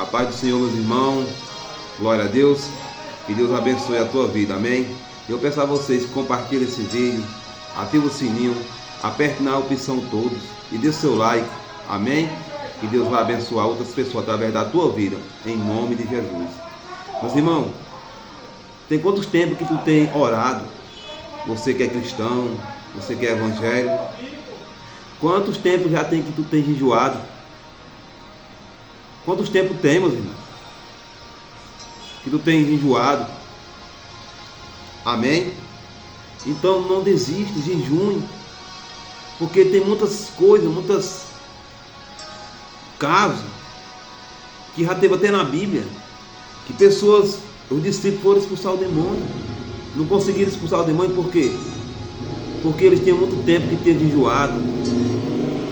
paz do Senhor, meus irmãos. Glória a Deus. Que Deus abençoe a tua vida, amém? Eu peço a vocês que compartilhem esse vídeo, ative o sininho, aperte na opção todos e dê seu like, amém? Que Deus vai abençoar outras pessoas através da tua vida, em nome de Jesus. Meus irmãos, tem quantos tempos que tu tem orado? Você que é cristão, você que é evangélico, quantos tempos já tem que tu tem jejuado? Quantos tempos tem, meus irmãos, que tu tem jejuado? Amém? Então não desiste, jejum, porque tem muitas coisas, muitas casos que já teve até na Bíblia, que pessoas, os discípulos foram expulsar o demônio, não conseguiram expulsar o demônio. Por quê? Porque eles tinham muito tempo que tinham jejuado,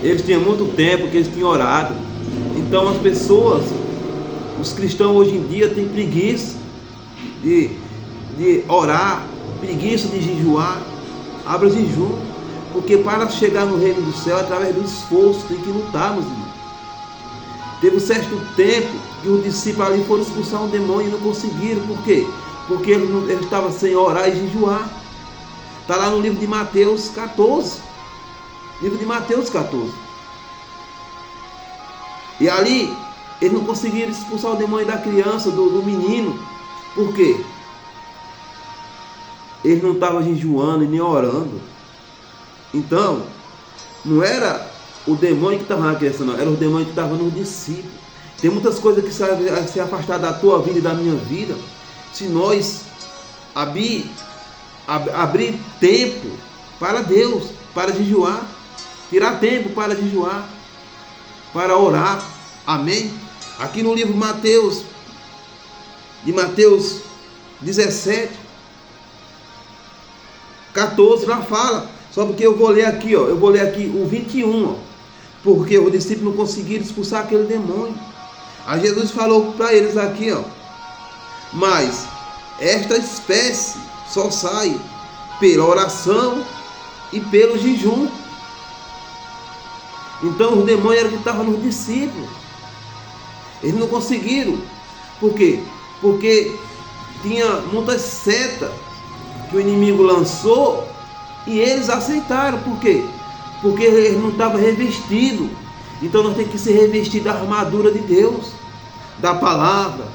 eles tinham muito tempo que eles tinham orado. Então as pessoas, os cristãos hoje em dia têm preguiça de orar, preguiça de jejuar. Abra jejum, porque para chegar no reino do céu, através do esforço, tem que lutar, meus irmãos. Teve um certo tempo que os discípulos ali foram expulsar um demônio e não conseguiram. Por quê? Porque eles estavam sem orar e jejuar. Está lá no livro de Mateus 14. Livro de Mateus 14. E ali, eles não conseguiram expulsar o demônio da criança, do menino. Por quê? Eles não estavam jejuando e nem orando. Então, não era o demônio que estava na criança, não. Era o demônio que estava nos discípulos. Tem muitas coisas que se afastar da tua vida e da minha vida, se nós abrir tempo para Deus, para jejuar, tirar tempo para jejuar, para orar, amém? Aqui no livro de Mateus 17, 14, lá fala, só porque eu vou ler aqui, ó, eu vou ler aqui o 21, ó, porque os discípulos não conseguiram expulsar aquele demônio. Aí Jesus falou para eles aqui, ó, mas esta espécie só sai pela oração e pelo jejum. Então os demônios eram que estavam nos discípulos. Eles não conseguiram. Por quê? Porque tinha muitas setas que o inimigo lançou e eles aceitaram. Por quê? Porque eles não estavam revestidos. Então nós temos que se revestir da armadura de Deus, da palavra,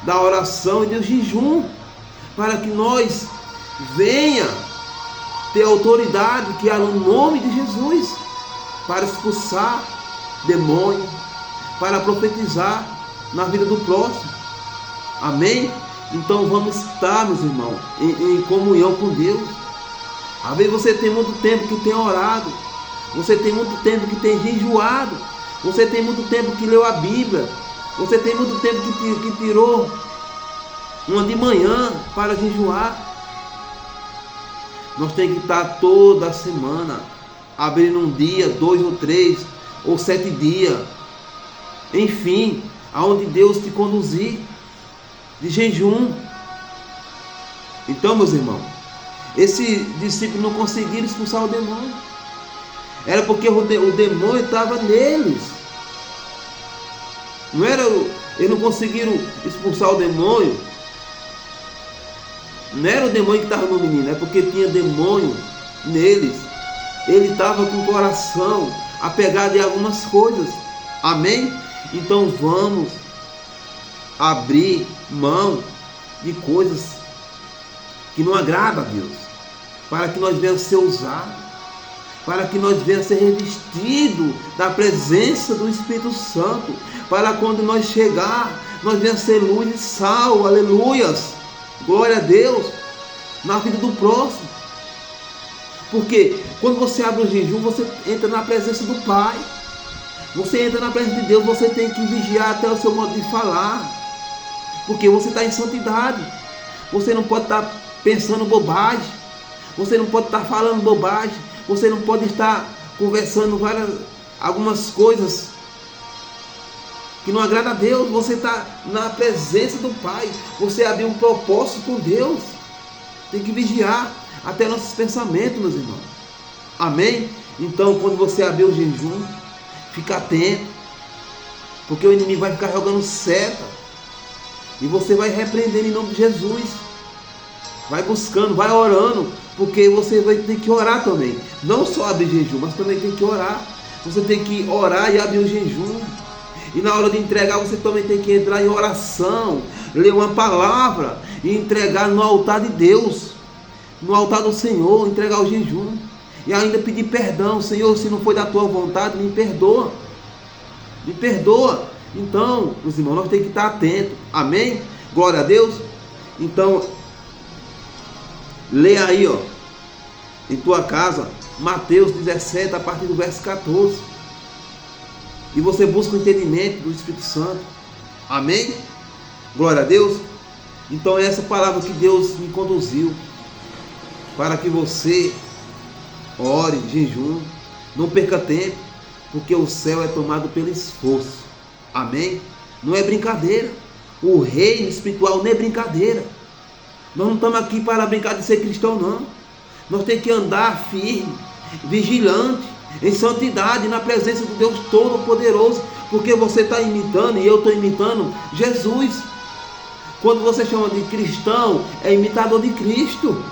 da oração e do jejum, para que nós venha ter autoridade que há no nome de Jesus, para expulsar demônio, para profetizar na vida do próximo. Amém? Então vamos estar, meus irmãos, em comunhão com Deus. Às vezes você tem muito tempo que tem orado, você tem muito tempo que tem jejuado, você tem muito tempo que leu a Bíblia, você tem muito tempo que tirou uma de manhã para jejuar. Nós temos que estar toda semana abrindo um dia, 2 ou 3 ou 7 dias, enfim, aonde Deus te conduzir, de jejum. Então, meus irmãos, esse discípulo não conseguiram expulsar o demônio. Era porque o demônio estava neles. Não era, eles não conseguiram expulsar o demônio. Não era o demônio que estava no menino, é porque tinha demônio neles. Ele estava com o coração apegado em algumas coisas. Amém? Então vamos abrir mão de coisas que não agradam a Deus, para que nós venhamos ser usados, para que nós venhamos ser revestidos da presença do Espírito Santo, para quando nós chegar, nós venhamos ser luz e sal, aleluias, glória a Deus, na vida do próximo. Porque quando você abre o jejum, você entra na presença do Pai, você entra na presença de Deus. Você tem que vigiar até o seu modo de falar, porque você está em santidade. Você não pode estar pensando bobagem, você não pode estar falando bobagem, você não pode estar conversando algumas coisas que não agrada a Deus. Você está na presença do Pai, você abriu um propósito com Deus. Tem que vigiar até nossos pensamentos, meus irmãos. Amém? Então, quando você abrir o jejum, fica atento, porque o inimigo vai ficar jogando seta E você vai repreendendo em nome de Jesus. Vai buscando, vai orando, porque você vai ter que orar também. Não só abrir jejum, mas também tem que orar. Você tem que orar e abrir o jejum. E na hora de entregar, você também tem que entrar em oração, ler uma palavra e entregar no altar de Deus, no altar do Senhor, entregar o jejum. E ainda pedir perdão. Senhor, se não foi da tua vontade, me perdoa. Me perdoa. Então, meus irmãos, nós temos que estar atentos. Amém? Glória a Deus. Então, lê aí, ó, em tua casa, Mateus 17, a partir do verso 14. E você busca o entendimento do Espírito Santo. Amém? Glória a Deus. Então é essa palavra que Deus me conduziu, para que você ore, jejum, não perca tempo, porque o céu é tomado pelo esforço. Amém? Não é brincadeira. O reino espiritual não é brincadeira. Nós não estamos aqui para brincar de ser cristão, não. Nós temos que andar firme, vigilante, em santidade, na presença do Deus Todo-Poderoso, porque você está imitando e eu estou imitando Jesus. Quando você chama de cristão, é imitador de Cristo.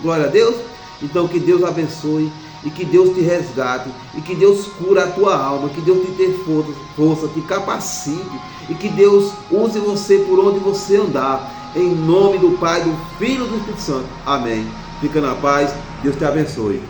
Glória a Deus. Então que Deus abençoe, e que Deus te resgate, e que Deus cura a tua alma, que Deus te dê força, te capacite, e que Deus use você por onde você andar. Em nome do Pai, do Filho e do Espírito Santo. Amém. Fica na paz. Deus te abençoe.